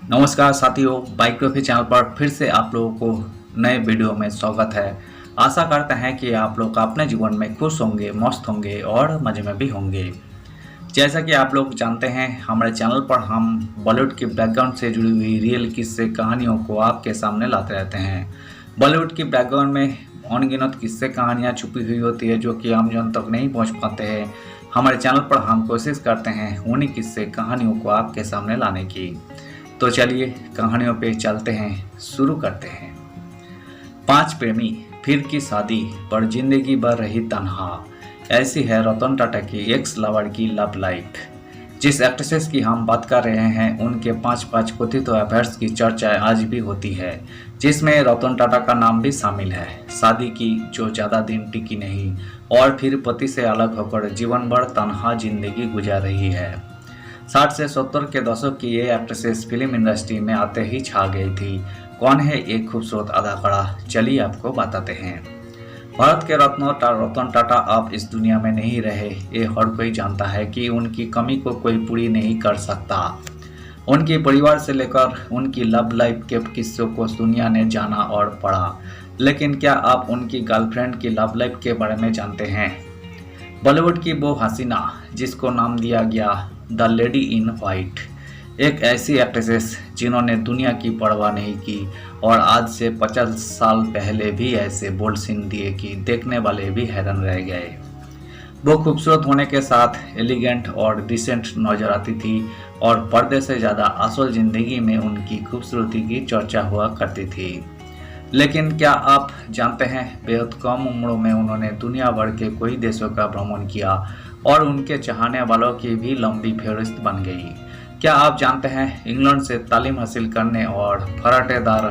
नमस्कार साथियों, biography channel पर फिर से आप लोगों को नए वीडियो में स्वागत है। आशा करते हैं कि आप लोग अपने जीवन में खुश होंगे, मस्त होंगे और मज़े में भी होंगे। जैसा कि आप लोग जानते हैं, हमारे चैनल पर हम बॉलीवुड के बैकग्राउंड से जुड़ी हुई रियल किस्से कहानियों को आपके सामने लाते रहते हैं। बॉलीवुड के बैकग्राउंड में अनगिनत किस्से कहानियाँ छुपी हुई होती है जो कि आम जन तक नहीं पहुँच पाते हैं। हमारे चैनल पर हम कोशिश करते हैं उन्हीं किस्से कहानियों को आपके सामने लाने की। तो चलिए कहानियों पे चलते हैं, शुरू करते हैं। 5 प्रेमी फिर की शादी पर जिंदगी भर रही तन्हा, ऐसी है रतन टाटा की एक्स लवर की लव लाइफ। जिस एक्ट्रेसेस की हम बात कर रहे हैं उनके 5 कथित अफेयर्स की चर्चा आज भी होती है, जिसमें रतन टाटा का नाम भी शामिल है। शादी की जो ज़्यादा दिन टिकी नहीं और फिर पति से अलग होकर जीवन भर तन्हा जिंदगी गुजार रही है। 60 से 70 के दशक की ये एक्ट्रेसेस फिल्म इंडस्ट्री में आते ही छा गई थी। कौन है एक खूबसूरत अदाकारा, चलिए आपको बताते हैं। भारत के रत्न रतन टाटा अब इस दुनिया में नहीं रहे। ये हर कोई जानता है कि उनकी कमी को कोई पूरी नहीं कर सकता। उनके परिवार से लेकर उनकी लव लाइफ के किस्सों को दुनिया ने जाना और पढ़ा, लेकिन क्या आप उनकी गर्लफ्रेंड की लव लाइफ के बारे में जानते हैं? बॉलीवुड की वो हसीना जिसको नाम दिया गया द लेडी इन व्हाइट, एक ऐसी एक्ट्रेसेस जिन्होंने दुनिया की परवाह नहीं की और आज से 50 साल पहले भी ऐसे बोल्ड सीन दिए कि देखने वाले भी हैरान रह गए। वो खूबसूरत होने के साथ एलिगेंट और डिसेंट नजर आती थी और पर्दे से ज़्यादा असल जिंदगी में उनकी खूबसूरती की चर्चा हुआ करती थी। लेकिन क्या आप जानते हैं, बेहद कम उम्रों में उन्होंने दुनिया भर के कई देशों का भ्रमण किया और उनके चाहने वालों की भी लंबी फहरिस्त बन गई। क्या आप जानते हैं, इंग्लैंड से तालीम हासिल करने और फराटेदार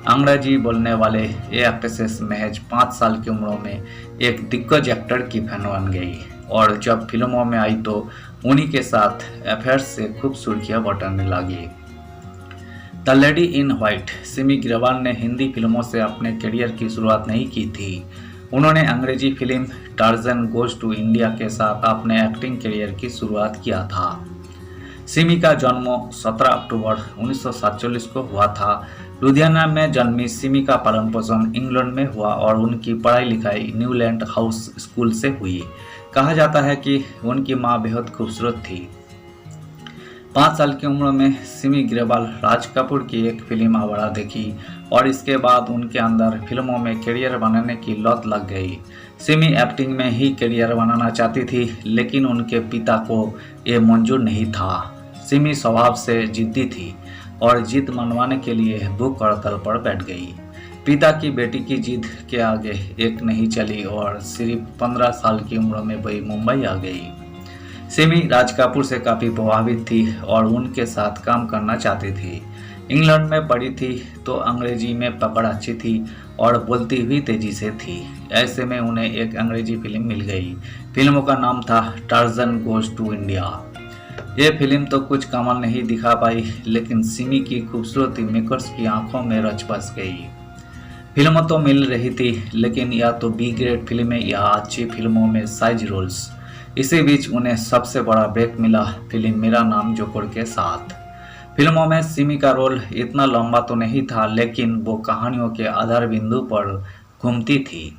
अंग्रेजी बोलने वाले ये एक्ट्रेसेस महज 5 साल की उम्रों में एक दिग्गज एक्टर की फैन बन गई और जब फिल्मों में आई तो उन्हीं के साथ अफेयर्स से खूब सुर्खियां बटोरने लगी। The lady in white Simi Grewal ने हिंदी फिल्मों से अपने करियर की शुरुआत नहीं की थी। उन्होंने अंग्रेजी film Tarzan goes to India के साथ अपने एक्टिंग करियर की शुरुआत किया था। सिमी का जन्म 17 अक्टूबर 1947 को हुआ था। लुधियाना में जन्मी सिमी का पालन पोषण इंग्लैंड में हुआ और उनकी पढ़ाई लिखाई न्यूलैंड हाउस स्कूल से हुई। कहा जाता है कि उनकी माँ बेहद खूबसूरत थी। 5 साल की उम्र में सिमी ग्रेवाल राज कपूर की एक फिल्म आवारा देखी और इसके बाद उनके अंदर फिल्मों में करियर बनाने की लत लग गई। सिमी एक्टिंग में ही करियर बनाना चाहती थी, लेकिन उनके पिता को ये मंजूर नहीं था। सिमी स्वभाव से जिद्दी थी और जिद मनवाने के लिए भूख हड़ताल पर बैठ गई। पिता की बेटी की जिद के आगे एक नहीं चली और सिर्फ 15 साल की उम्र में वही मुंबई आ गई। सिमी राज कपूर से काफ़ी प्रभावित थी और उनके साथ काम करना चाहती थी। इंग्लैंड में पढ़ी थी तो अंग्रेजी में पकड़ अच्छी थी और बोलती भी तेजी से थी। ऐसे में उन्हें एक अंग्रेजी फिल्म मिल गई। फिल्म का नाम था टार्जन गोज टू इंडिया। ये फिल्म तो कुछ कमाल नहीं दिखा पाई, लेकिन सिमी की खूबसूरती मेकर्स की आंखों में रच बस गई। फिल्म तो मिल रही थी, लेकिन या तो बी ग्रेड फिल्में या अच्छी फिल्मों में साइज रोल्स। इसी बीच उन्हें सबसे बड़ा ब्रेक मिला फिल्म मेरा नाम जोकर के साथ। फिल्मों में सिमी का रोल इतना लंबा तो नहीं था, लेकिन वो कहानियों के आधार बिंदु पर घूमती थी।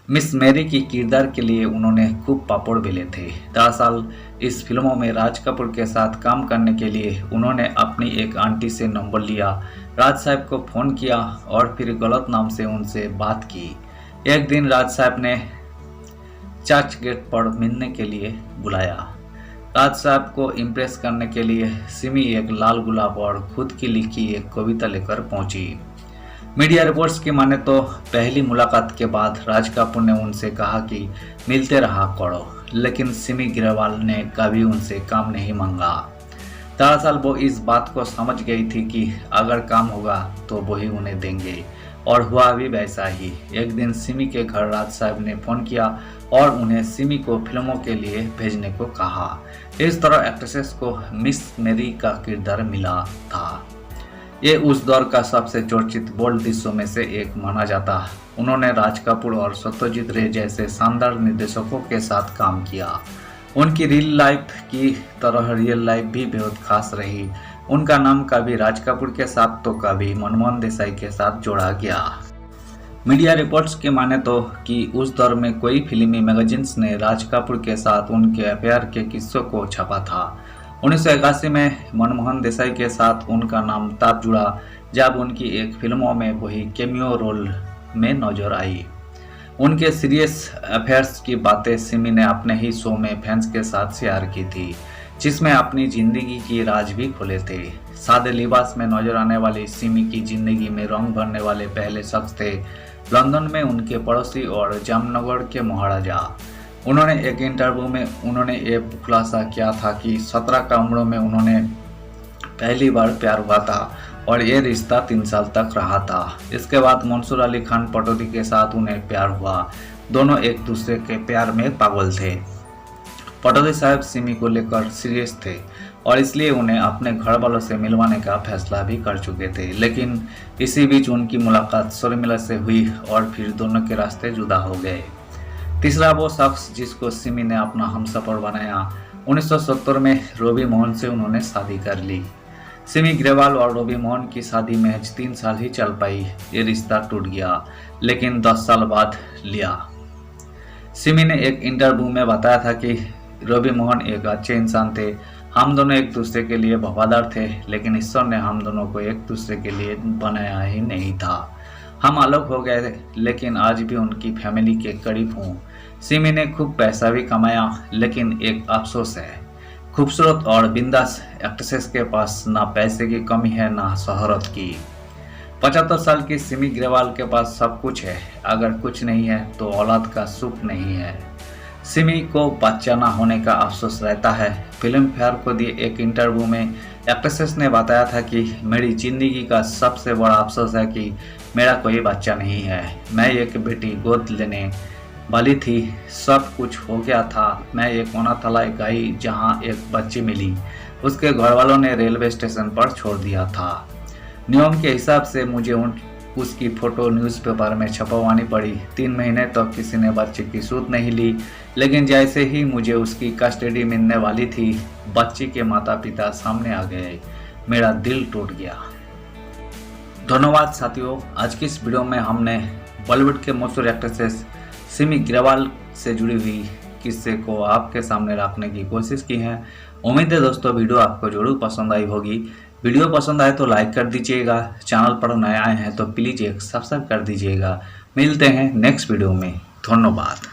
मिस मैरी की किरदार के लिए उन्होंने खूब पापड़ बेले थे। दरअसल इस फिल्मों में राज कपूर के साथ काम करने के लिए उन्होंने अपनी एक आंटी से नंबर लिया, राज साहब को फ़ोन किया और फिर गलत नाम से उनसे बात की। एक दिन राज साहब ने चर्च गेट पर मिलने के लिए बुलाया। राज साहब को इम्प्रेस करने के लिए सिमी एक लाल गुलाब और खुद की लिखी एक कविता लेकर पहुंची। मीडिया रिपोर्ट्स की माने तो पहली मुलाकात के बाद राज कपूर ने उनसे कहा कि मिलते रहा करो, लेकिन सिमी ग्रेवाल ने कभी उनसे काम नहीं मांगा। दरअसल वो इस बात को समझ गई थी कि अगर काम होगा तो वही उन्हें देंगे, और हुआ भी वैसा ही। एक दिन सिमी के घर राज साहब ने फ़ोन किया और उन्हें सिमी को फिल्मों के लिए भेजने को कहा। इस तरह एक्ट्रेसेस को मिस मैरी का किरदार मिला था। ये उस दौर का सबसे चर्चित बोल्ड दृश्यों में से एक माना जाता। उन्होंने राज कपूर और सत्यजीत रे जैसे शानदार निर्देशकों के साथ काम किया। उनकी रियल लाइफ की तरह रियल लाइफ भी बेहद खास रही। उनका नाम कभी राज कपूर के साथ तो कभी मनमोहन देसाई के साथ जोड़ा गया। मीडिया रिपोर्ट्स के माने तो कि उस दौर में कई फिल्मी मैगजीन्स ने राज कपूर के साथ उनके अफेयर के किस्सों को छापा था। 1981 में मनमोहन देसाई के साथ उनका नाम तब जुड़ा जब उनकी एक फिल्मों में वही कैमियो रोल में नजर आई। उनके सीरियस अफेयर्स की बातें सिमी ने अपने ही शो में फैंस के साथ शेयर की थी, जिसमें अपनी जिंदगी की राज भी खोले थे। सादे लिबास में नजर आने वाली सिमी की जिंदगी में रंग भरने वाले पहले शख्स थे लंदन में उनके पड़ोसी और जामनगर के महाराजा। उन्होंने एक इंटरव्यू में उन्होंने ये खुलासा किया था कि 17 का उम्र में उन्होंने पहली बार प्यार हुआ था और ये रिश्ता 3 साल तक रहा था। इसके बाद मंसूर अली खान पटौदी के साथ उन्हें प्यार हुआ। दोनों एक दूसरे के प्यार में पागल थे। पटौदी साहब सिमी को लेकर सीरियस थे और इसलिए उन्हें अपने घर वालों से मिलवाने का फैसला भी कर चुके थे, लेकिन इसी बीच उनकी मुलाकात शर्मिला से हुई और फिर दोनों के रास्ते जुदा हो गए। तीसरा वो शख्स जिसको सिमी ने अपना हमसफर बनाया, 1970 में रवि मोहन से उन्होंने शादी कर ली। सिमी ग्रेवाल और रवि मोहन की शादी महज 3 साल ही चल पाई। ये रिश्ता टूट गया, लेकिन 10 साल बाद लिया। सिमी ने एक इंटरव्यू में बताया था कि रवि मोहन एक अच्छे इंसान थे। हम दोनों एक दूसरे के लिए वफादार थे, लेकिन ईश्वर ने हम दोनों को एक दूसरे के लिए बनाया ही नहीं था। हम अलग हो गए, लेकिन आज भी उनकी फैमिली के करीब हूँ। सिमी ने खूब पैसा भी कमाया, लेकिन एक अफसोस है, खूबसूरत और बिंदास एक्ट्रेसेस के पास ना पैसे की कमी है ना शोहरत की। 75 साल की सिमी ग्रेवाल के पास सब कुछ है, अगर कुछ नहीं है तो औलाद का सुख नहीं है। सिमी को बच्चा ना होने का अफसोस रहता है। फिल्म फेयर को दिए एक इंटरव्यू में एक्ट्रेसेस ने बताया था कि मेरी जिंदगी का सबसे बड़ा अफसोस है कि मेरा कोई बच्चा नहीं है। मैं एक बेटी गोद लेने वाली थी, सब कुछ हो गया था। मैं एक अनाथालय गई जहां एक बच्ची मिली, उसके घर वालों ने रेलवे स्टेशन पर छोड़ दिया था। नियम के हिसाब से मुझे उसकी फोटो न्यूज़पेपर में छपवानी पड़ी। 3 महीने तक तो किसी ने बच्चे की सूद नहीं ली, लेकिन जैसे ही मुझे उसकी कस्टडी मिलने वाली थी, बच्ची के माता पिता सामने आ गए। मेरा दिल टूट गया। धन्यवाद साथियों, आज की इस वीडियो में हमने बॉलीवुड के मशहूर एक्ट्रेसेस सिमी ग्रेवाल से जुड़ी हुई किस्से को आपके सामने रखने की कोशिश की है। उम्मीद है दोस्तों वीडियो आपको जरूर पसंद आई होगी। वीडियो पसंद आए तो लाइक कर दीजिएगा। चैनल पर नए आए हैं तो प्लीज़ एक सब्सक्राइब कर दीजिएगा। मिलते हैं नेक्स्ट वीडियो में। धन्यवाद।